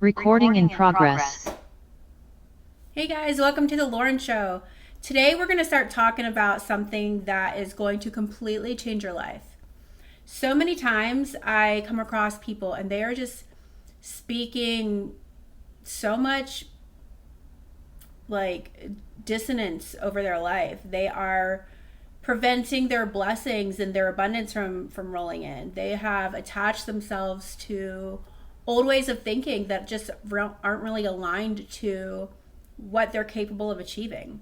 Recording in progress. Hey guys, welcome to the Lauren Show. Today we're going to start talking about something that is going to completely change your life. So many times I come across people and they are just speaking so much like dissonance over their life. They are preventing their blessings and their abundance from rolling in. They have attached themselves to old ways of thinking that just aren't really aligned to what they're capable of achieving.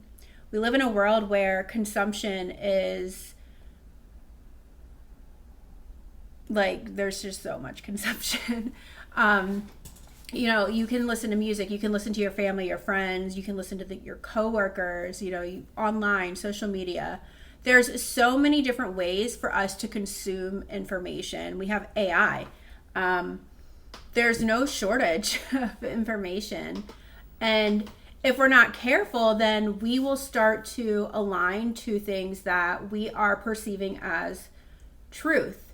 We live in a world where consumption is like, there's just so much consumption. You can listen to music, you can listen to your family, your friends, you can listen to your coworkers, online, social media. There's so many different ways for us to consume information. We have AI. There's no shortage of information. And if we're not careful, then we will start to align to things that we are perceiving as truth.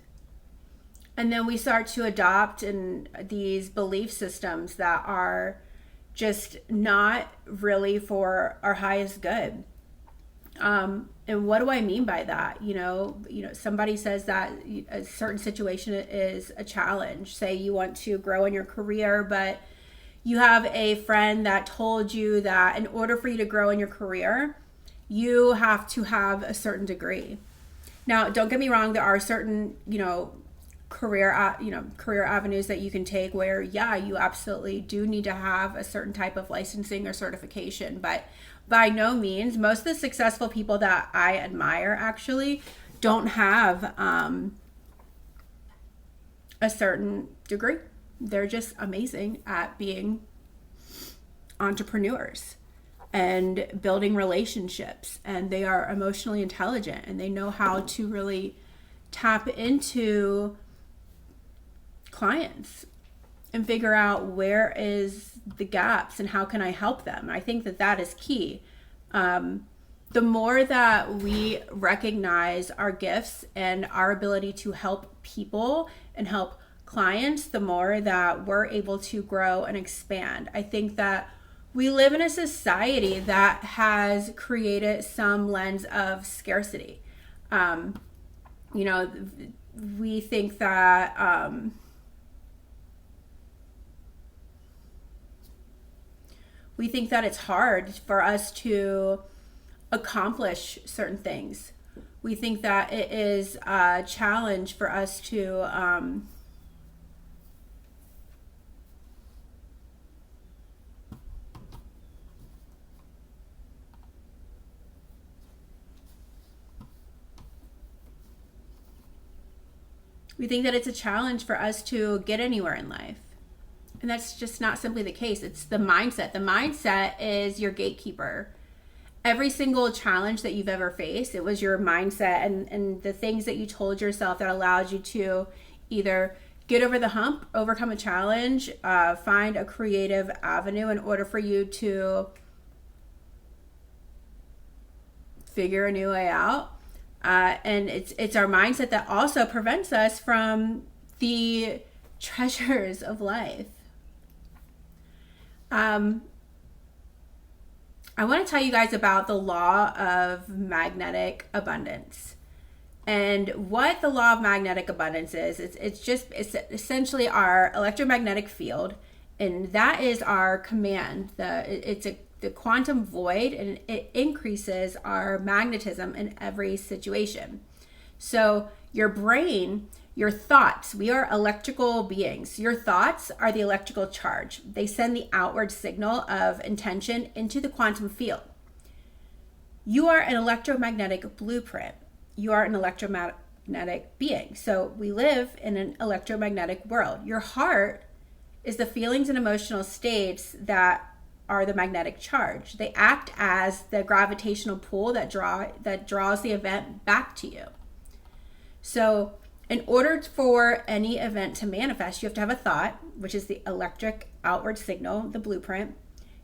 And then we start to adopt these belief systems that are just not really for our highest good. And what do I mean by that? Somebody says that a certain situation is a challenge. Say you want to grow in your career, but you have a friend that told you that in order for you to grow in your career, you have to have a certain degree. Now, don't get me wrong. There are certain, career avenues that you can take where, yeah, you absolutely do need to have a certain type of licensing or certification. But by no means, most of the successful people that I admire actually don't have a certain degree. They're just amazing at being entrepreneurs and building relationships, and they are emotionally intelligent and they know how to really tap into clients and figure out where is the gaps and how can I help them. I think that is key. The more that we recognize our gifts and our ability to help people and help clients, the more that we're able to grow and expand. I think that we live in a society that has created some lens of scarcity. We think that it's hard for us to accomplish certain things. We think that it is a challenge for us to it's a challenge for us to get anywhere in life. And that's just not simply the case. It's the mindset. The mindset is your gatekeeper. Every single challenge that you've ever faced, it was your mindset and the things that you told yourself that allowed you to either get over the hump, overcome a challenge, find a creative avenue in order for you to figure a new way out. And it's our mindset that also prevents us from the treasures of life. I want to tell you guys about the law of magnetic abundance. And what the law of magnetic abundance is, it's essentially our electromagnetic field, and that is our command. The quantum void, and it increases our magnetism in every situation. So your brain, your thoughts, we are electrical beings. Your thoughts are the electrical charge. They send the outward signal of intention into the quantum field. You are an electromagnetic blueprint. You are an electromagnetic being. So we live in an electromagnetic world. Your heart is the feelings and emotional states that are the magnetic charge. They act as the gravitational pull that draws the event back to you. So in order for any event to manifest, you have to have a thought, which is the electric outward signal, the blueprint.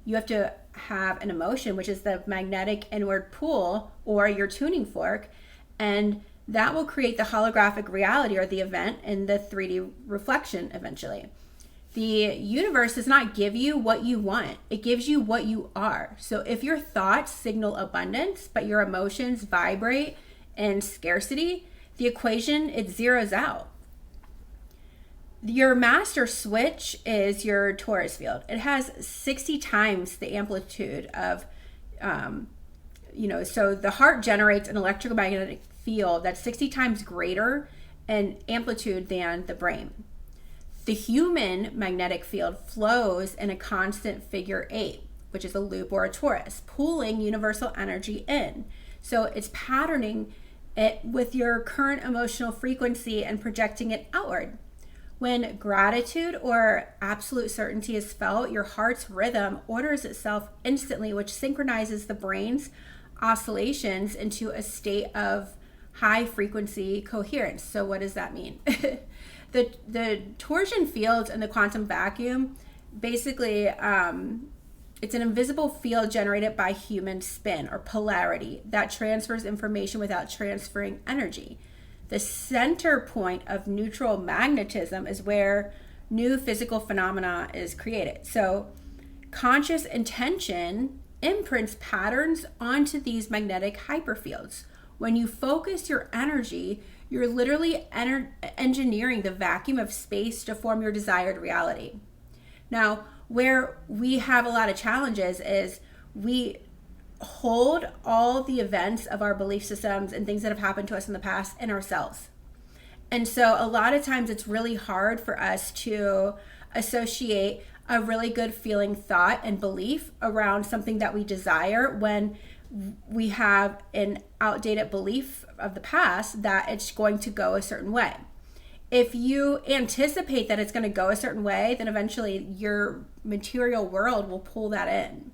You have to have an emotion, which is the magnetic inward pull or your tuning fork, and that will create the holographic reality or the event in the 3D reflection eventually. The universe does not give you what you want. It gives you what you are. So if your thoughts signal abundance, but your emotions vibrate in scarcity, the equation, it zeroes out. Your master switch is your torus field. It has 60 times the amplitude of, so the heart generates an electromagnetic field that's 60 times greater in amplitude than the brain. The human magnetic field flows in a constant figure 8, which is a loop or a torus, pulling universal energy in. So it's patterning it with your current emotional frequency and projecting it outward. When gratitude or absolute certainty is felt, your heart's rhythm orders itself instantly, which synchronizes the brain's oscillations into a state of high frequency coherence. So what does that mean? The torsion fields in the quantum vacuum, basically, it's an invisible field generated by human spin or polarity that transfers information without transferring energy. The center point of neutral magnetism is where new physical phenomena is created. So conscious intention imprints patterns onto these magnetic hyperfields. When you focus your energy, you're literally engineering the vacuum of space to form your desired reality. Now, where we have a lot of challenges is we hold all the events of our belief systems and things that have happened to us in the past in ourselves. And so a lot of times it's really hard for us to associate a really good feeling thought and belief around something that we desire when we have an outdated belief of the past that it's going to go a certain way. If you anticipate that it's going to go a certain way, then eventually your material world will pull that in.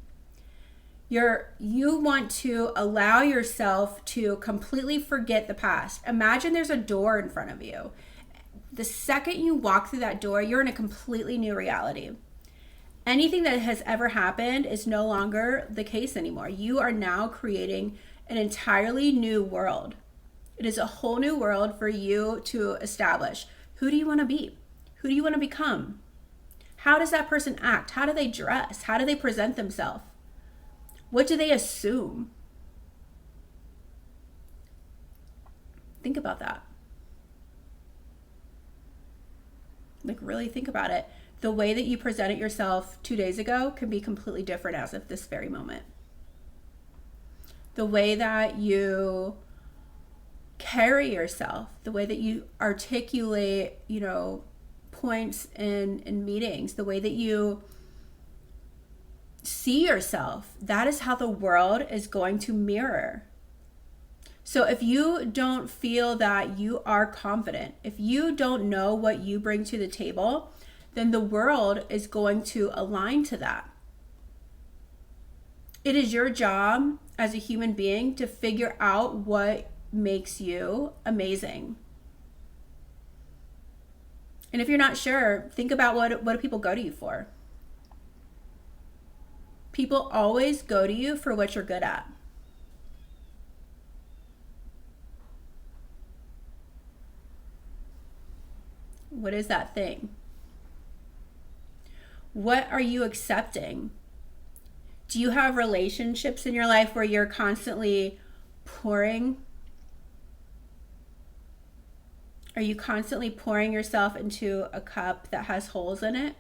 You want to allow yourself to completely forget the past. Imagine there's a door in front of you. The second you walk through that door, you're in a completely new reality. Anything that has ever happened is no longer the case anymore. You are now creating an entirely new world. It is a whole new world for you to establish. Who do you want to be? Who do you want to become? How does that person act? How do they dress? How do they present themselves? What do they assume? Think about that. Like, really think about it. The way that you presented yourself 2 days ago can be completely different as of this very moment. The way that you carry yourself, the way that you articulate, points in meetings, the way that you see yourself, that is how the world is going to mirror. So if you don't feel that you are confident, if you don't know what you bring to the table, then the world is going to align to that. It is your job as a human being to figure out what makes you amazing. And if you're not sure, think about what do people go to you for? People always go to you for what you're good at. What is that thing? What are you accepting? Do you have relationships in your life where you're constantly pouring? Are you constantly pouring yourself into a cup that has holes in it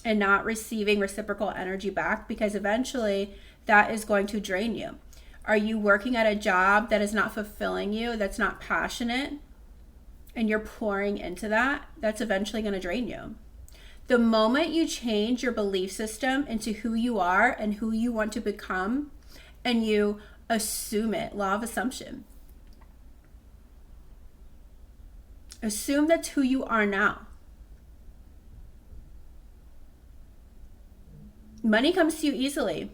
and not receiving reciprocal energy back? Because eventually that is going to drain you. Are you working at a job that is not fulfilling you, that's not passionate, and you're pouring into that? That's eventually going to drain you. The moment you change your belief system into who you are and who you want to become, and you assume it, law of assumption. Assume that's who you are now. Money comes to you easily.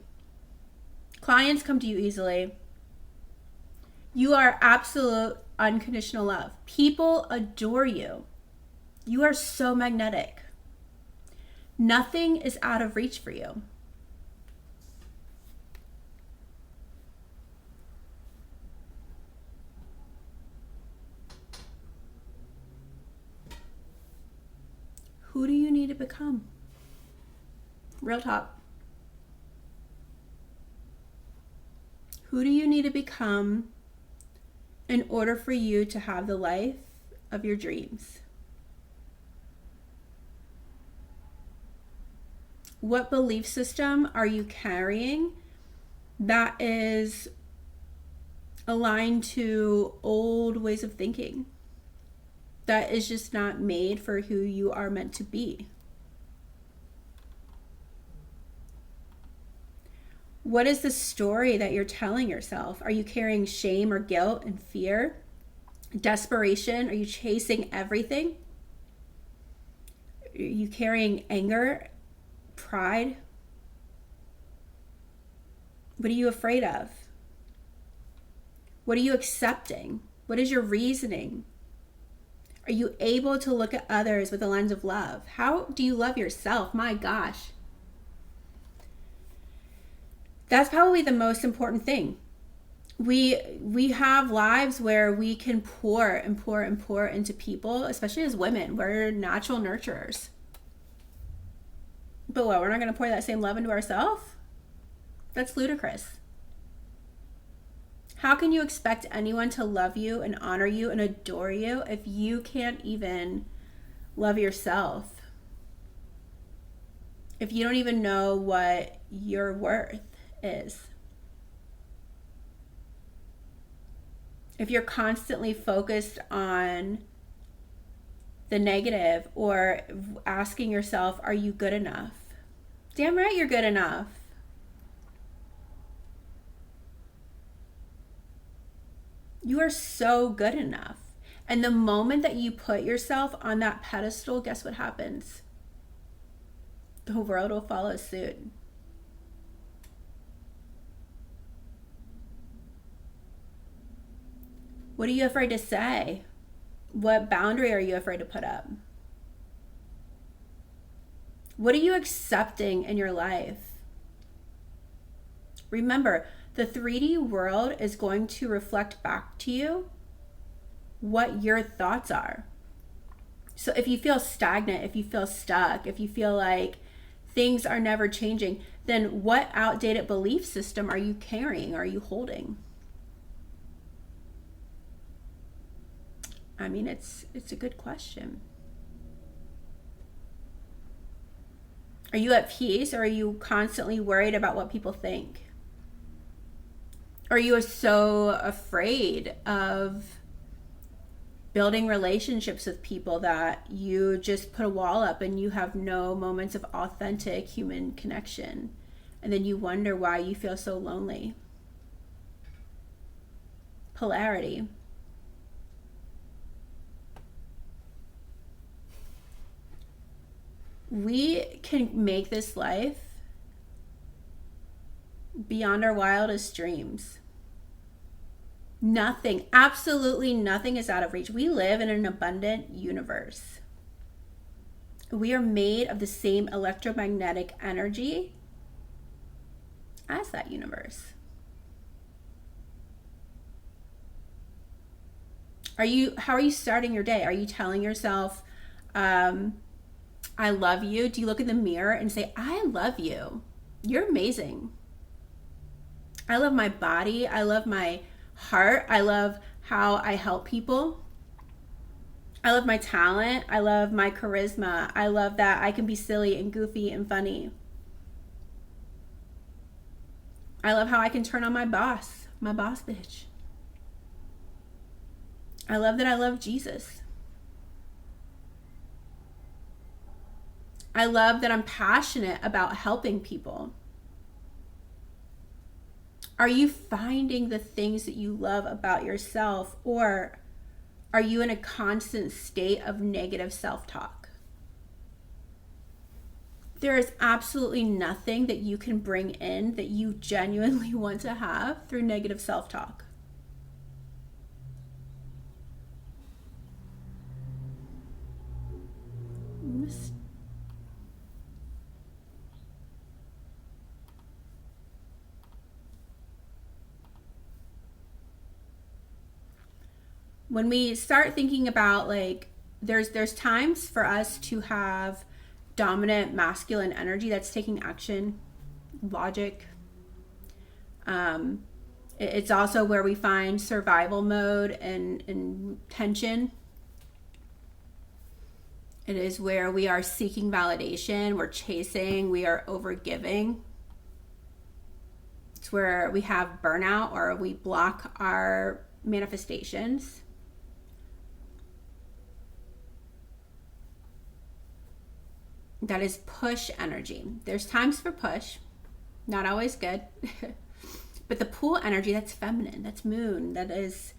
Clients come to you easily. You are absolute unconditional love. People adore you. You are so magnetic. Nothing is out of reach for you. Who do you need to become? Real talk. Who do you need to become in order for you to have the life of your dreams? What belief system are you carrying that is aligned to old ways of thinking, that is just not made for who you are meant to be? What is the story that you're telling yourself? Are you carrying shame or guilt and fear? Desperation? Are you chasing everything? Are you carrying anger, pride? What are you afraid of? What are you accepting? What is your reasoning? Are you able to look at others with a lens of love? How do you love yourself? My gosh. That's probably the most important thing. We have lives where we can pour and pour and pour into people, especially as women. We're natural nurturers. But what, we're not going to pour that same love into ourselves? That's ludicrous. How can you expect anyone to love you and honor you and adore you if you can't even love yourself? If you don't even know what your worth is? If you're constantly focused on the negative or asking yourself, are you good enough? Damn right you're good enough. You are so good enough. And the moment that you put yourself on that pedestal, guess what happens? The world will follow suit. What are you afraid to say? What boundary are you afraid to put up? What are you accepting in your life? Remember, the 3D world is going to reflect back to you what your thoughts are. So if you feel stagnant, if you feel stuck, if you feel like things are never changing, then what outdated belief system are you carrying? Are you holding? I mean, it's a good question. Are you at peace, or are you constantly worried about what people think? Are you so afraid of building relationships with people that you just put a wall up and you have no moments of authentic human connection? And then you wonder why you feel so lonely. Polarity. We can make this life beyond our wildest dreams. Nothing, absolutely nothing is out of reach. We live in an abundant universe. We are made of the same electromagnetic energy as that universe. How are you starting your day? Are you telling yourself, I love you? Do you look in the mirror and say, I love you? You're amazing. I love my body. I love my heart. I love how I help people. I love my talent. I love my charisma. I love that I can be silly and goofy and funny. I love how I can turn on my boss bitch. I love that I love Jesus. I love that I'm passionate about helping people. Are you finding the things that you love about yourself, or are you in a constant state of negative self-talk? There is absolutely nothing that you can bring in that you genuinely want to have through negative self-talk. When we start thinking about, like, there's times for us to have dominant masculine energy that's taking action, logic. It's also where we find survival mode and tension. It is where we are seeking validation, we're chasing, we are overgiving. It's where we have burnout or we block our manifestations. That is push energy. There's times for push, not always good. But the pull energy, that's feminine, that's moon, that is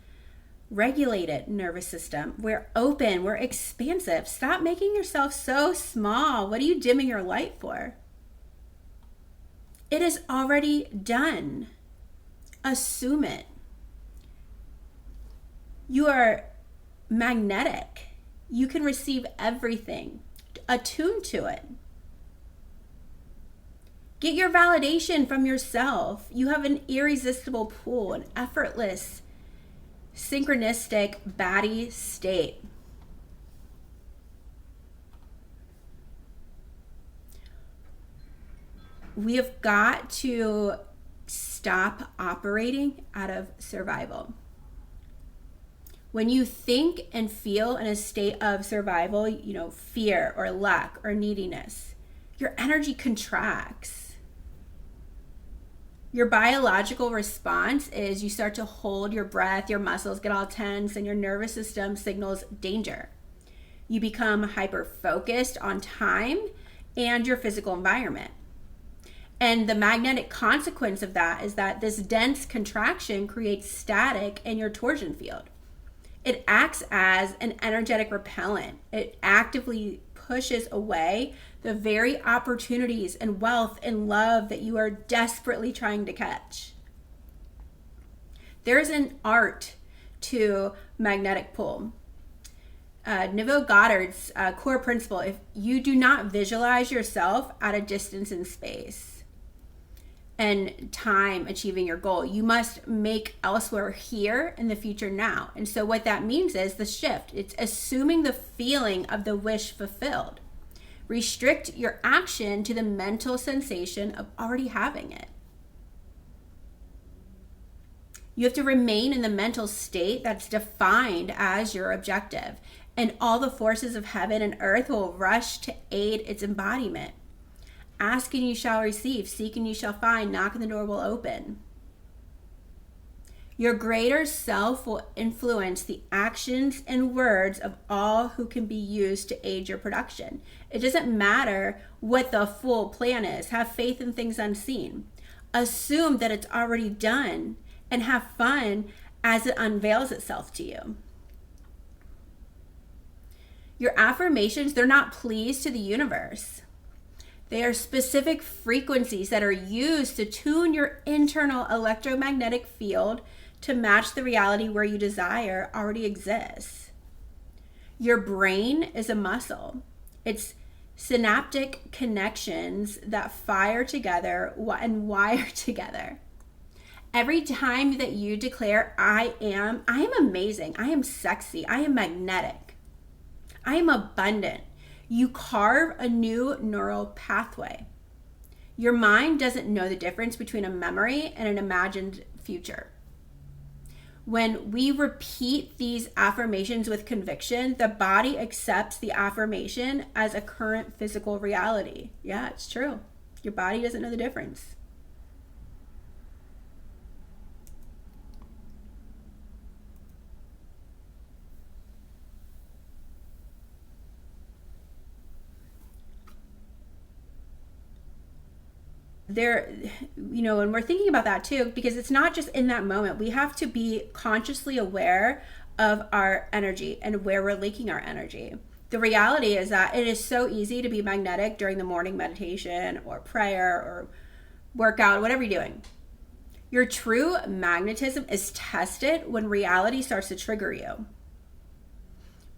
regulated nervous system. We're open, we're expansive. Stop making yourself so small. What are you dimming your light for? It is already done. Assume it. You are magnetic. You can receive everything. Attune to it. Get your validation from yourself. You have an irresistible pull, an effortless, synchronistic, baddie state. We have got to stop operating out of survival. When you think and feel in a state of survival, fear or lack or neediness, your energy contracts. Your biological response is you start to hold your breath, your muscles get all tense, and your nervous system signals danger. You become hyper-focused on time and your physical environment. And the magnetic consequence of that is that this dense contraction creates static in your torsion field. It acts as an energetic repellent. It actively pushes away the very opportunities and wealth and love that you are desperately trying to catch. There's an art to magnetic pull. Neville Goddard's core principle: if you do not visualize yourself at a distance in space and time achieving your goal, you must make elsewhere here in the future now. And so what that means is the shift. It's assuming the feeling of the wish fulfilled. Restrict your action to the mental sensation of already having it. You have to remain in the mental state that's defined as your objective, and all the forces of heaven and earth will rush to aid its embodiment. Ask and you shall receive, seek and you shall find, knock and the door will open. Your greater self will influence the actions and words of all who can be used to aid your production. It doesn't matter what the full plan is. Have faith in things unseen. Assume that it's already done and have fun as it unveils itself to you. Your affirmations, they're not pleas to the universe. They are specific frequencies that are used to tune your internal electromagnetic field to match the reality where you desire already exists. Your brain is a muscle. It's synaptic connections that fire together and wire together. Every time that you declare, I am amazing, I am sexy, I am magnetic, I am abundant, you carve a new neural pathway. Your mind doesn't know the difference between a memory and an imagined future. When we repeat these affirmations with conviction, the body accepts the affirmation as a current physical reality. Yeah, it's true. Your body doesn't know the difference. When we're thinking about that too, because it's not just in that moment, we have to be consciously aware of our energy and where we're leaking our energy. The reality is that it is so easy to be magnetic during the morning meditation or prayer or workout, whatever you're doing. Your true magnetism is tested when reality starts to trigger you.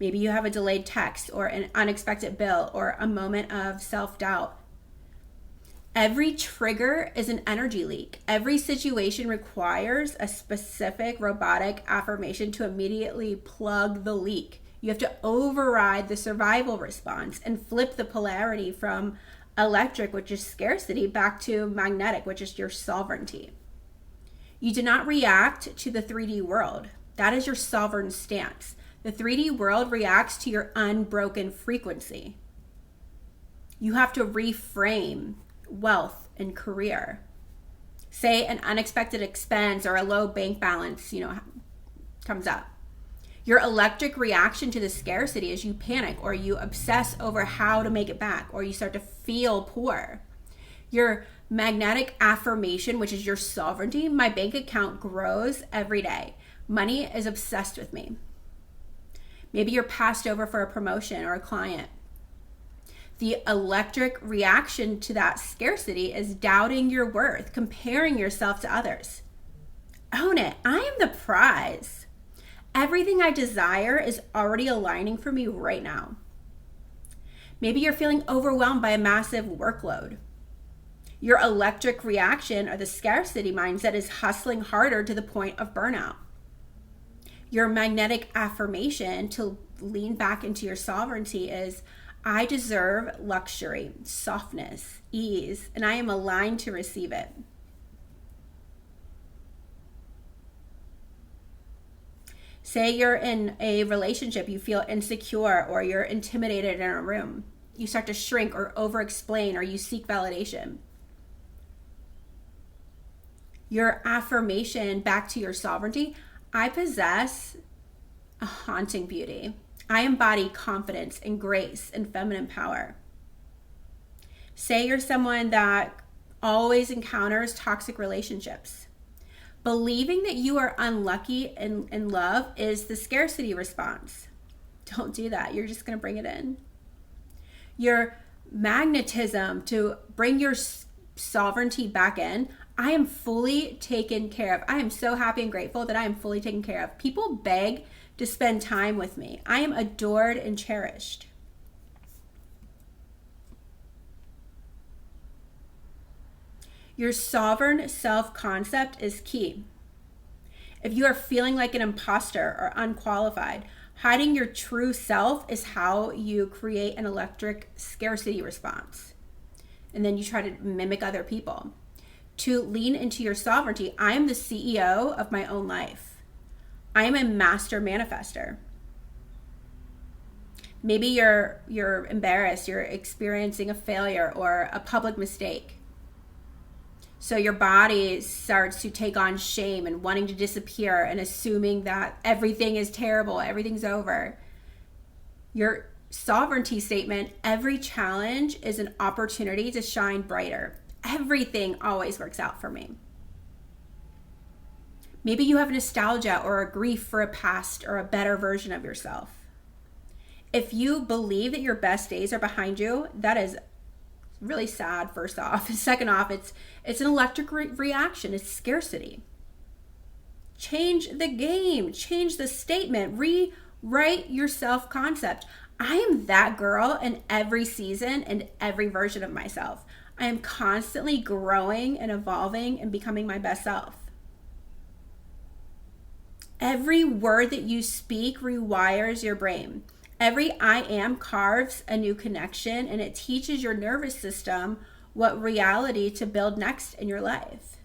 Maybe you have a delayed text or an unexpected bill or a moment of self-doubt. Every trigger is an energy leak. Every situation requires a specific robotic affirmation to immediately plug the leak. You have to override the survival response and flip the polarity from electric, which is scarcity, back to magnetic, which is your sovereignty. You do not react to the 3D world. That is your sovereign stance. The 3D world reacts to your unbroken frequency. You have to reframe wealth and career. Say an unexpected expense or a low bank balance, comes up. Your electric reaction to the scarcity is you panic, or you obsess over how to make it back, or you start to feel poor. Your magnetic affirmation, which is your sovereignty, my bank account grows every day. Money is obsessed with me. Maybe you're passed over for a promotion or a client. The electric reaction to that scarcity is doubting your worth, comparing yourself to others. Own it. I am the prize. Everything I desire is already aligning for me right now. Maybe you're feeling overwhelmed by a massive workload. Your electric reaction, or the scarcity mindset, is hustling harder to the point of burnout. Your magnetic affirmation to lean back into your sovereignty is, I deserve luxury, softness, ease, and I am aligned to receive it. Say you're in a relationship, you feel insecure, or you're intimidated in a room. You start to shrink or over-explain, or you seek validation. Your affirmation back to your sovereignty, I possess a haunting beauty. I embody confidence and grace and feminine power. Say you're someone that always encounters toxic relationships. Believing that you are unlucky in love is the scarcity response. Don't do that. You're just going to bring it in. Your magnetism to bring your sovereignty back in. I am fully taken care of. I am so happy and grateful that I am fully taken care of. People beg to spend time with me. I am adored and cherished. Your sovereign self-concept is key. If you are feeling like an imposter or unqualified, hiding your true self is how you create an electric scarcity response. And then you try to mimic other people. To lean into your sovereignty, I am the CEO of my own life. I am a master manifester. Maybe you're embarrassed, you're experiencing a failure or a public mistake. So your body starts to take on shame and wanting to disappear and assuming that everything is terrible, everything's over. Your sovereignty statement, every challenge is an opportunity to shine brighter. Everything always works out for me. Maybe you have nostalgia or a grief for a past or a better version of yourself. If you believe that your best days are behind you, that is really sad, first off. Second off, it's an electric reaction. It's scarcity. Change the game. Change the statement. Rewrite your self-concept. I am that girl in every season and every version of myself. I am constantly growing and evolving and becoming my best self. Every word that you speak rewires your brain. Every I am carves a new connection, and it teaches your nervous system what reality to build next in your life.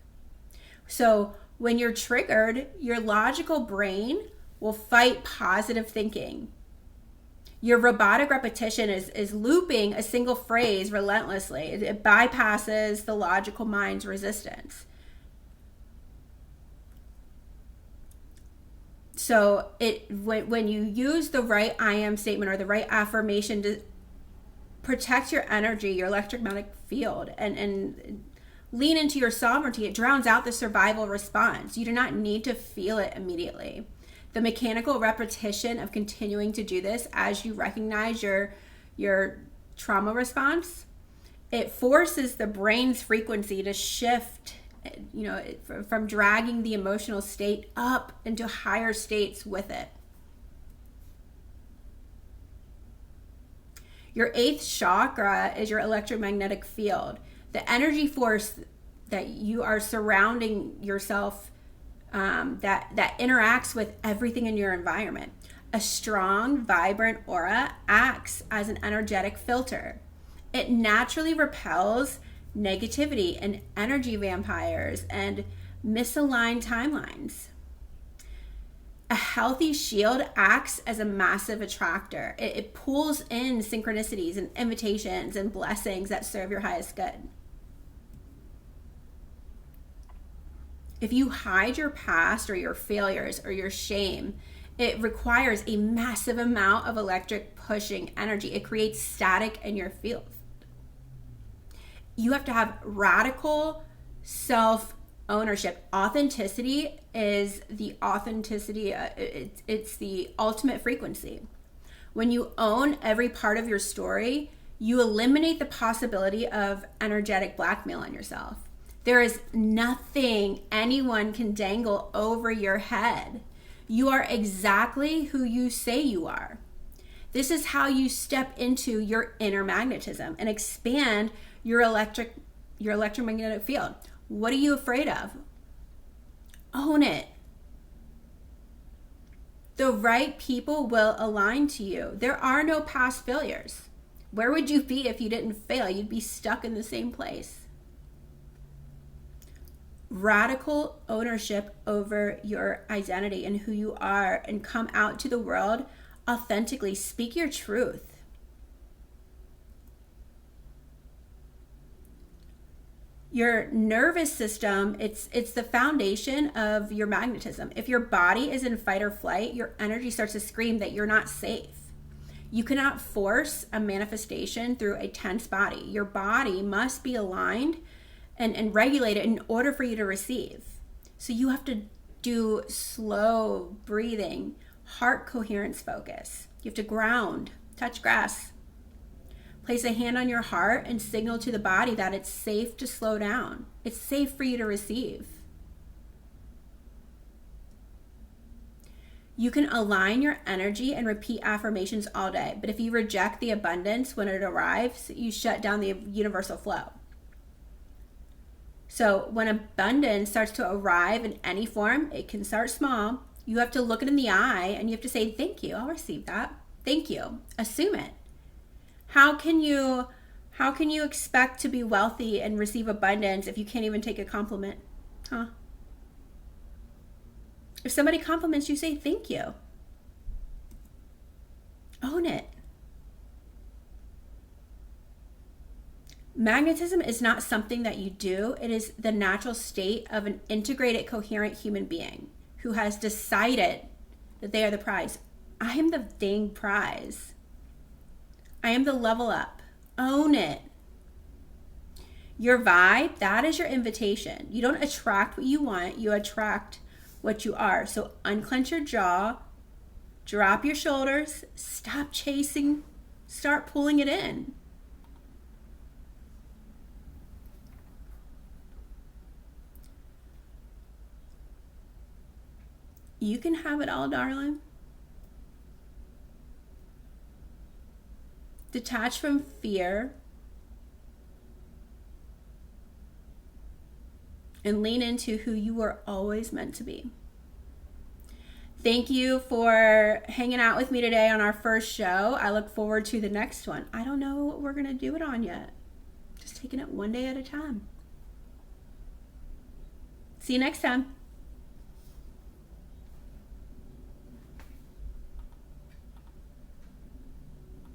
So when you're triggered, your logical brain will fight positive thinking. Your robotic repetition is looping a single phrase relentlessly. It bypasses the logical mind's resistance. So when you use the right I am statement or the right affirmation to protect your energy, your electromagnetic field, and lean into your sovereignty, it drowns out the survival response. You do not need to feel it immediately. The mechanical repetition of continuing to do this as you recognize your trauma response, it forces the brain's frequency to shift, from dragging the emotional state up into higher states with it. Your 8th chakra is your electromagnetic field, the energy force that you are surrounding yourself, that interacts with everything in your environment. A strong, vibrant aura acts as an energetic filter. It naturally repels negativity and energy vampires and misaligned timelines. A healthy shield acts as a massive attractor. It pulls in synchronicities and invitations and blessings that serve your highest good. If you hide your past or your failures or your shame, it requires a massive amount of electric pushing energy. It creates static in your field. You have to have radical self-ownership. Authenticity is the authenticity. It's the ultimate frequency. When you own every part of your story, you eliminate the possibility of energetic blackmail on yourself. There is nothing anyone can dangle over your head. You are exactly who you say you are. This is how you step into your inner magnetism and expand your electromagnetic field. What are you afraid of? Own it. The right people will align to you. There are no past failures. Where would you be if you didn't fail? You'd be stuck in the same place. Radical ownership over your identity and who you are, and come out to the world authentically. Speak your truth. Your nervous system, it's the foundation of your magnetism. If your body is in fight or flight, your energy starts to scream that you're not safe. You cannot force a manifestation through a tense body. Your body must be aligned and regulated in order for you to receive. So you have to do slow breathing, heart coherence focus. You have to ground, touch grass. Place a hand on your heart and signal to the body that it's safe to slow down. It's safe for you to receive. You can align your energy and repeat affirmations all day, but if you reject the abundance when it arrives, you shut down the universal flow. So when abundance starts to arrive in any form, it can start small. You have to look it in the eye and you have to say, thank you, I'll receive that. Thank you. Assume it. How can you expect to be wealthy and receive abundance if you can't even take a compliment? Huh? If somebody compliments you, say thank you. Own it. Magnetism is not something that you do. It is the natural state of an integrated, coherent human being who has decided that they are the prize. I am the dang prize. I am the level up. Own it. Your vibe, that is your invitation. You don't attract what you want, you attract what you are. So unclench your jaw, drop your shoulders, stop chasing, start pulling it in. You can have it all, darling. Detach from fear and lean into who you were always meant to be. Thank you for hanging out with me today on our first show. I look forward to the next one. I don't know what we're going to do it on yet. Just taking it one day at a time. See you next time.